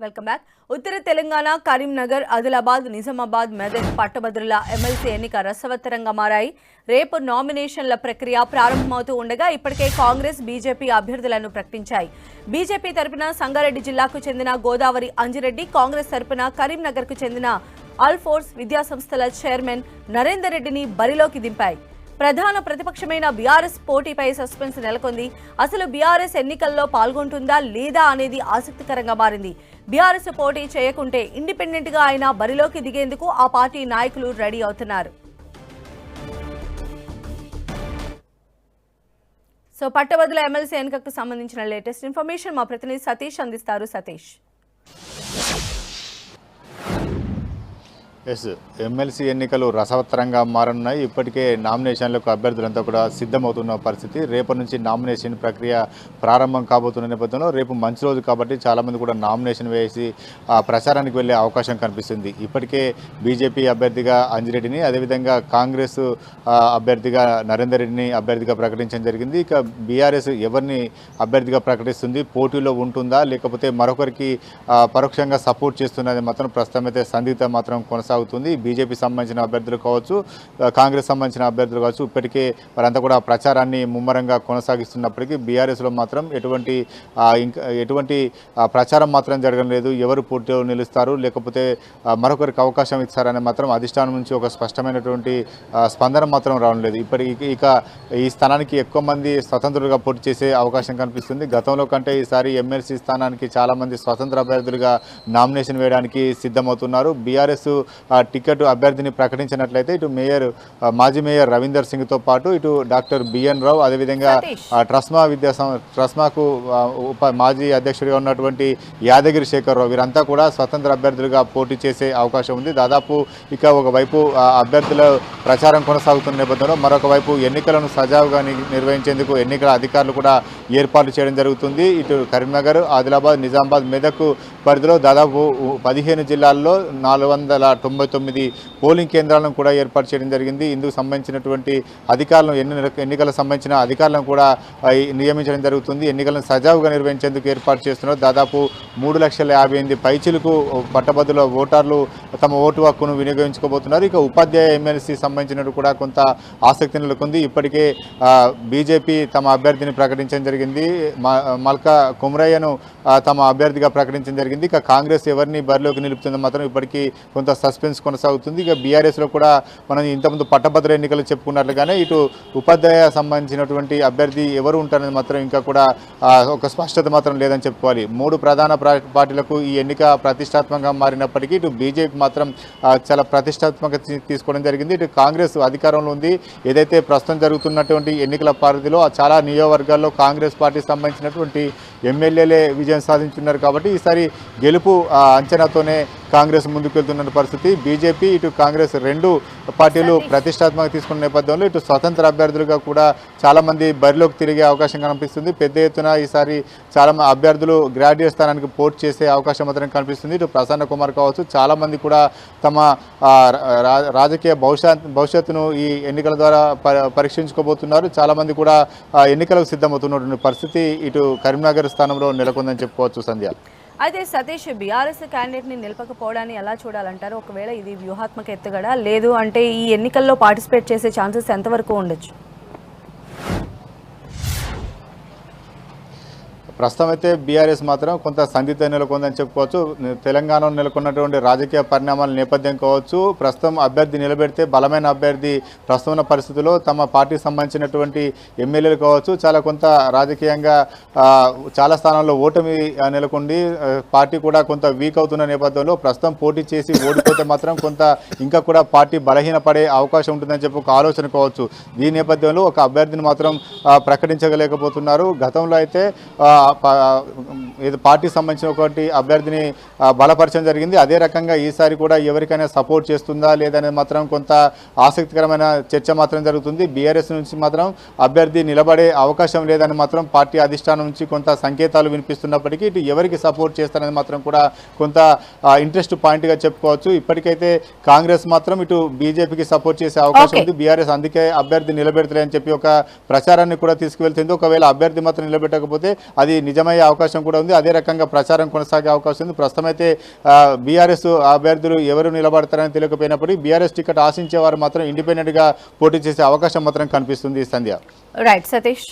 Welcome back. ఉత్తర తెలంగాణ కరీంనగర్, ఆదిలాబాద్, నిజామాబాద్, మెదక్ పట్టభద్రుల MLC ఎన్నిక రసవత్తరంగా మారాయి. రేపు నామినేషన్ల ప్రక్రియ ప్రారంభమవుతూ ఉండగా ఇప్పటికే కాంగ్రెస్, బీజేపీ అభ్యర్థులను ప్రకటించాయి. బీజేపీ తరపున సంగారెడ్డి జిల్లాకు చెందిన గోదావరి అంజిరెడ్డి, కాంగ్రెస్ తరపున కరీంనగర్కు చెందిన అల్ఫోర్స్ విద్యాసంస్థల చైర్మన్ నరేందర్ రెడ్డిని బరిలోకి దింపాయి. ప్రధాన ప్రతిపక్షమైన బీఆర్ఎస్ పోటీపై సస్పెన్స్ నెలకొంది. అసలు బీఆర్ఎస్ ఎన్నికల్లో పాల్గొంటుందా లేదా అనేది ఆసక్తికరంగా మారింది. బీఆర్ఎస్ పోటీ చేయకుంటే ఇండిపెండెంట్ గా ఆయన బరిలోకి దిగేందుకు ఆ పార్టీ నాయకులు రెడీ అవుతున్నారు. సో పట్టభద్రుల ఎమ్మెల్సీ ఎన్నికకు సంబంధించిన లేటెస్ట్ ఇన్ఫర్మేషన్ మా ప్రతినిధి సతీష్ అందిస్తారు. సతీష్. ఎమ్మెల్సీ ఎన్నికలు రసవత్తరంగా మారనున్నాయి. ఇప్పటికే నామినేషన్లకు అభ్యర్థులంతా కూడా సిద్ధమవుతున్న పరిస్థితి. రేపటి నుంచి నామినేషన్ ప్రక్రియ ప్రారంభం కాబోతున్న నేపథ్యంలో రేపు మంచి రోజు కాబట్టి చాలామంది కూడా నామినేషన్ వేసి ప్రచారానికి వెళ్ళే అవకాశం కనిపిస్తుంది. ఇప్పటికే బీజేపీ అభ్యర్థిగా అంజిరెడ్డిని, అదేవిధంగా కాంగ్రెస్ అభ్యర్థిగా నరేందర్ రెడ్డిని అభ్యర్థిగా ప్రకటించడం జరిగింది. ఇక బీఆర్ఎస్ ఎవరిని అభ్యర్థిగా ప్రకటిస్తుంది, పోటీలో ఉంటుందా లేకపోతే మరొకరికి పరోక్షంగా సపోర్ట్ చేస్తున్నది మాత్రం ప్రస్తుతం అయితే సందిగ్ధం మాత్రం కొనసాగుతుంది. బీజేపీ సంబంధించిన అభ్యర్థులు కావచ్చు, కాంగ్రెస్ సంబంధించిన అభ్యర్థులు కావచ్చు, ఇప్పటికే వారంతా కూడా ప్రచారాన్ని ముమ్మరంగా కొనసాగిస్తున్నప్పటికీ బీఆర్ఎస్లో మాత్రం ఎటువంటి ప్రచారం మాత్రం జరగడం లేదు. ఎవరు పోటీలో నిలుస్తారు లేకపోతే మరొకరికి అవకాశం ఇస్తారని మాత్రం అధిష్టానం నుంచి ఒక స్పష్టమైనటువంటి స్పందన మాత్రం రావడం లేదు. ఇక ఈ స్థానానికి ఎక్కువ మంది స్వతంత్రులుగా పోటీ చేసే అవకాశం కనిపిస్తుంది. గతంలో కంటే ఈసారి ఎమ్మెల్సీ స్థానానికి చాలామంది స్వతంత్ర అభ్యర్థులుగా నామినేషన్ వేయడానికి సిద్ధమవుతున్నారు. బీఆర్ఎస్ టికెట్ అభ్యర్థిని ప్రకటించినట్లయితే ఇటు మాజీ మేయర్ రవీందర్ సింగ్తో పాటు ఇటు డాక్టర్ బిఎన్ రావు, అదేవిధంగా ట్రస్మాకు మాజీ అధ్యక్షుడిగా ఉన్నటువంటి యాదగిరి శేఖర్ రావు, వీరంతా కూడా స్వతంత్ర అభ్యర్థులుగా పోటీ చేసే అవకాశం ఉంది. దాదాపు ఇక ఒకవైపు అభ్యర్థుల ప్రచారం కొనసాగుతున్న నేపథ్యంలో మరొక వైపు ఎన్నికలను సజావుగా నిర్వహించేందుకు ఎన్నికల అధికారులు కూడా ఏర్పాట్లు చేయడం జరుగుతుంది. ఇటు కరీంనగర్, ఆదిలాబాద్, నిజామాబాద్, మెదక్ పరిధిలో దాదాపు 15 జిల్లాల్లో 499 పోలింగ్ కేంద్రాలను కూడా ఏర్పాటు చేయడం జరిగింది. ఇందుకు సంబంధించినటువంటి అధికారులను ఎన్నికలకు సంబంధించిన అధికారులను కూడా నియమించడం జరుగుతుంది. ఎన్నికలను సజావుగా నిర్వహించేందుకు ఏర్పాటు చేస్తున్నారు. దాదాపు 3,58,000 పైచిలకు పట్టభద్రుల ఓటర్లు తమ ఓటు హక్కును వినియోగించుకోబోతున్నారు. ఇక ఉపాధ్యాయ ఎమ్మెల్సీ సంబంధించినట్టు కూడా కొంత ఆసక్తి నెలకొంది. ఇప్పటికే బీజేపీ తమ అభ్యర్థిని ప్రకటించడం జరిగింది. మల్కా కుమరయ్యను తమ అభ్యర్థిగా ప్రకటించడం జరిగింది. ఇక కాంగ్రెస్ ఎవరిని బరిలోకి నిలుపుతుందో మాత్రం ఇప్పటికీ కొంత సస్పెన్స్ కొనసాగుతుంది. ఇక బీఆర్ఎస్లో కూడా మనం ఇంతకుముందు పట్టభద్ర ఎన్నికలు చెప్పుకున్నట్లుగానే ఇటు ఉపాధ్యాయ సంబంధించినటువంటి అభ్యర్థి ఎవరు ఉంటారనేది మాత్రం ఇంకా కూడా ఒక స్పష్టత మాత్రం లేదని చెప్పుకోవాలి. 3 ప్రధాన పార్టీలకు ఈ ఎన్నిక ప్రతిష్టాత్మకంగా మారినప్పటికీ ఇటు బీజేపీ మాత్రం చాలా ప్రతిష్టాత్మక తీసుకోవడం జరిగింది. ఇటు కాంగ్రెస్ అధికారంలో ఉంది. ఏదైతే ప్రస్తుతం జరుగుతున్నటువంటి ఎన్నికల పరిధిలో చాలా నియోజకవర్గాల్లో కాంగ్రెస్ పార్టీకి సంబంధించినటువంటి ఎమ్మెల్యేలే విజయం సాధించున్నారు కాబట్టి ఈసారి గెలుపు అంచనాతోనే కాంగ్రెస్ ముందుకు వెళ్తున్న పరిస్థితి. బీజేపీ ఇటు కాంగ్రెస్ 2 పార్టీలు ప్రతిష్టాత్మక తీసుకున్న నేపథ్యంలో ఇటు స్వతంత్ర అభ్యర్థులుగా కూడా చాలామంది బరిలోకి తిరిగే అవకాశం కనిపిస్తుంది. పెద్ద ఎత్తున ఈసారి చాలా అభ్యర్థులు గ్రాడ్యుయేట్ స్థానానికి పోటీ చేసే అవకాశం మాత్రం కనిపిస్తుంది. ఇటు ప్రసన్న కుమార్ కావచ్చు, చాలామంది కూడా తమ రాజకీయ భవిష్యత్తును ఈ ఎన్నికల ద్వారా పరీక్షించుకోబోతున్నారు. చాలామంది కూడా ఎన్నికలకు సిద్ధమవుతున్నటువంటి పరిస్థితి ఇటు కరీంనగర్ స్థానంలో నెలకొందని చెప్పుకోవచ్చు. సంధ్య. అయితే సతీష్, బీఆర్ఎస్ క్యాండిడేట్ ని నిలపకపోవడాన్ని ఎలా చూడాలంటారు? ఒకవేళ ఇది వ్యూహాత్మక ఎత్తుగడ లేదు అంటే ఈ ఎన్నికల్లో పార్టిసిపేట్ చేసే ఛాన్సెస్ ఎంతవరకు ఉండొచ్చు? ప్రస్తుతం అయితే బీఆర్ఎస్ మాత్రం కొంత సందిగ్ధ నెలకొందని చెప్పుకోవచ్చు. తెలంగాణలో నెలకొన్నటువంటి రాజకీయ పరిణామాల నేపథ్యం కావచ్చు, ప్రస్తుతం అభ్యర్థి నిలబెడితే బలమైన అభ్యర్థి ప్రస్తుతం ఉన్న పరిస్థితుల్లో తమ పార్టీకి సంబంధించినటువంటి ఎమ్మెల్యేలు కావచ్చు చాలా కొంత రాజకీయంగా చాలా స్థానాల్లో ఓటమి నెలకొంది. పార్టీ కూడా కొంత వీక్ అవుతున్న నేపథ్యంలో ప్రస్తుతం పోటీ చేసి ఓడిపోతే మాత్రం కొంత ఇంకా కూడా పార్టీ బలహీనపడే అవకాశం ఉంటుందని చెప్పి ఒక ఆలోచన కావచ్చు. ఈ నేపథ్యంలో ఒక అభ్యర్థిని మాత్రం ప్రకటించలేకపోతున్నారు. గతంలో అయితే పార్టీకి సంబంధించిన ఒకటి అభ్యర్థిని బలపరచడం జరిగింది. అదే రకంగా ఈసారి కూడా ఎవరికైనా సపోర్ట్ చేస్తుందా లేదనేది మాత్రం కొంత ఆసక్తికరమైన చర్చ మాత్రం జరుగుతుంది. బీఆర్ఎస్ నుంచి మాత్రం అభ్యర్థి నిలబడే అవకాశం లేదని మాత్రం పార్టీ అధిష్టానం నుంచి కొంత సంకేతాలు వినిపిస్తున్నప్పటికీ ఇటు ఎవరికి సపోర్ట్ చేస్తారనేది మాత్రం కూడా కొంత ఇంట్రెస్ట్ పాయింట్గా చెప్పుకోవచ్చు. ఇప్పటికైతే కాంగ్రెస్ మాత్రం ఇటు బీజేపీకి సపోర్ట్ చేసే అవకాశం ఉంది. బీఆర్ఎస్ అందుకే అభ్యర్థి నిలబెడతలే అని చెప్పి ఒక ప్రచారాన్ని కూడా తీసుకువెళ్తుంది. ఒకవేళ అభ్యర్థి మాత్రం నిలబెట్టకపోతే అది నిజమయ్యే అవకాశం కూడా ఉంది. అదే రకంగా ప్రచారం కొనసాగే అవకాశం ఉంది. ప్రస్తుతం అయితే బీఆర్ఎస్ అభ్యర్థులు ఎవరు నిలబడతారని తెలియకపోయినప్పటికీ బీఆర్ఎస్ టికెట్ ఆశించే వారు మాత్రం ఇండిపెండెంట్గా పోటీ చేసే అవకాశం మాత్రం కనిపిస్తుంది. సంధ్య. రైట్ సతీష్.